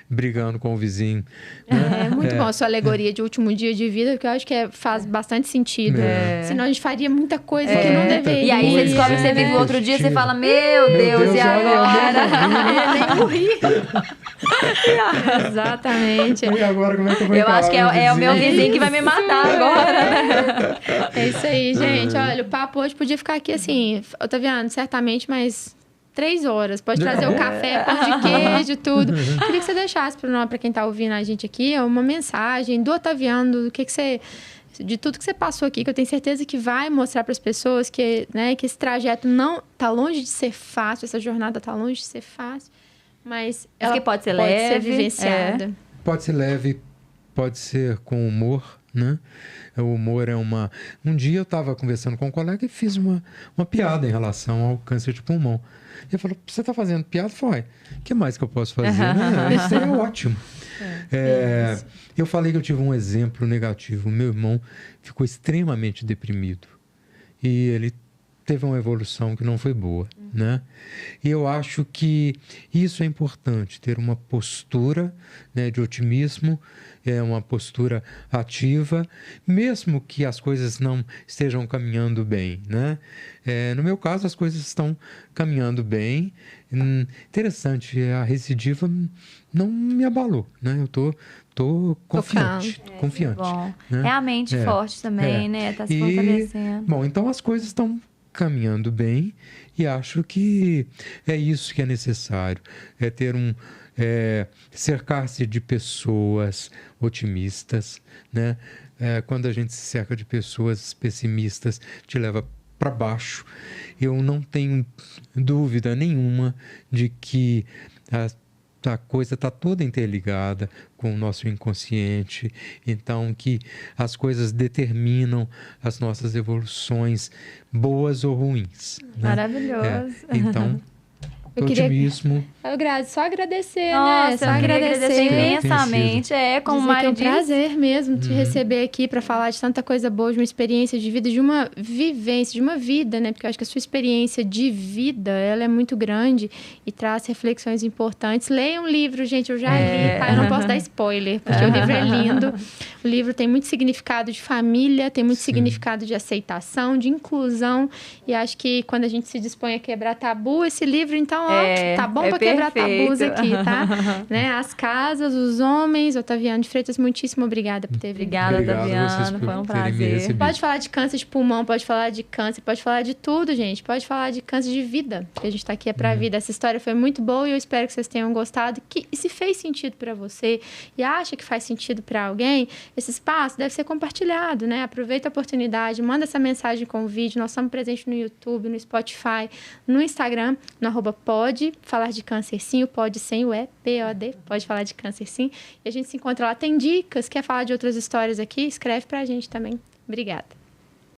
[SPEAKER 2] brigando com o vizinho. Né?
[SPEAKER 1] É muito bom a sua alegoria de último dia de vida, porque eu acho que faz bastante sentido. Senão a gente faria muita coisa que não deveria.
[SPEAKER 3] E aí você descobre que você vive o outro dia, você fala, meu Deus, e agora?
[SPEAKER 1] Nem morri. Exatamente.
[SPEAKER 2] E agora como é que eu vou
[SPEAKER 3] Eu acho que é o meu vizinho que vai me matar agora.
[SPEAKER 1] É isso aí, gente. Olha, o papo hoje podia ficar aqui assim, Otaviano, certamente, mas 3 horas. Pode trazer o café, pão de queijo, tudo. Queria que você deixasse para quem está ouvindo a gente aqui uma mensagem do Otaviano, do que você... de tudo que você passou aqui, que eu tenho certeza que vai mostrar para as pessoas que, né, que esse trajeto não tá longe de ser fácil, essa jornada tá longe de ser fácil, mas ela
[SPEAKER 3] que pode ser
[SPEAKER 1] pode
[SPEAKER 3] leve,
[SPEAKER 1] ser vivenciada.
[SPEAKER 2] Pode ser leve, pode ser com humor, né? O humor é uma... Um dia eu estava conversando com um colega e fiz uma piada em relação ao câncer de pulmão. Ele falou, você está fazendo piada? Foi. O que mais que eu posso fazer? Né? Isso é ótimo. Eu falei que eu tive um exemplo negativo. Meu irmão ficou extremamente deprimido. E ele teve uma evolução que não foi boa, né? E eu acho que isso é importante, ter uma postura, né, de otimismo, uma postura ativa, mesmo que as coisas não estejam caminhando bem, né? No meu caso, as coisas estão caminhando bem. Interessante, a recidiva não me abalou, né? Eu tô confiante.
[SPEAKER 3] Bom.
[SPEAKER 2] Né?
[SPEAKER 3] É a mente forte também, né? Tá se fortalecendo.
[SPEAKER 2] Bom, então as coisas estão caminhando bem e acho que é isso que é necessário, ter cercar-se de pessoas otimistas, né? Quando a gente se cerca de pessoas pessimistas, te leva para baixo. Eu não tenho dúvida nenhuma de que a coisa está toda interligada com o nosso inconsciente, então que as coisas determinam as nossas evoluções, boas ou ruins. Né?
[SPEAKER 3] Maravilhoso.
[SPEAKER 2] Então, otimismo.
[SPEAKER 1] Só agradecer,
[SPEAKER 3] Nossa,
[SPEAKER 1] né? Só
[SPEAKER 3] agradecer imensamente. Com o Mário
[SPEAKER 1] é um prazer mesmo te receber aqui para falar de tanta coisa boa, de uma experiência de vida, de uma vivência, de uma vida, né? Porque eu acho que a sua experiência de vida, ela é muito grande e traz reflexões importantes. Leia um livro, gente, eu já li, tá? Eu não posso dar spoiler, porque o livro é lindo. O livro tem muito significado de família, tem muito significado de aceitação, de inclusão, e acho que quando a gente se dispõe a quebrar tabu, esse livro, então, tá bom para quebrar tabus aqui, tá? Né? As casas, os homens. Otaviano de Freitas, muitíssimo obrigada por ter vindo.
[SPEAKER 3] Obrigada, Otaviano. Foi um prazer.
[SPEAKER 1] Pode falar de câncer de pulmão, pode falar de câncer, pode falar de tudo, gente. Pode falar de câncer de vida, porque a gente tá aqui é pra vida. Essa história foi muito boa e eu espero que vocês tenham gostado. E se fez sentido para você e acha que faz sentido para alguém, esse espaço deve ser compartilhado, né? Aproveita a oportunidade, manda essa mensagem com o vídeo. Nós estamos presentes no YouTube, no Spotify, no Instagram, no @pode falar de câncer sim, o pode sem o POD, pode falar de câncer sim. E a gente se encontra lá. Tem dicas, quer falar de outras histórias aqui? Escreve pra gente também. Obrigada.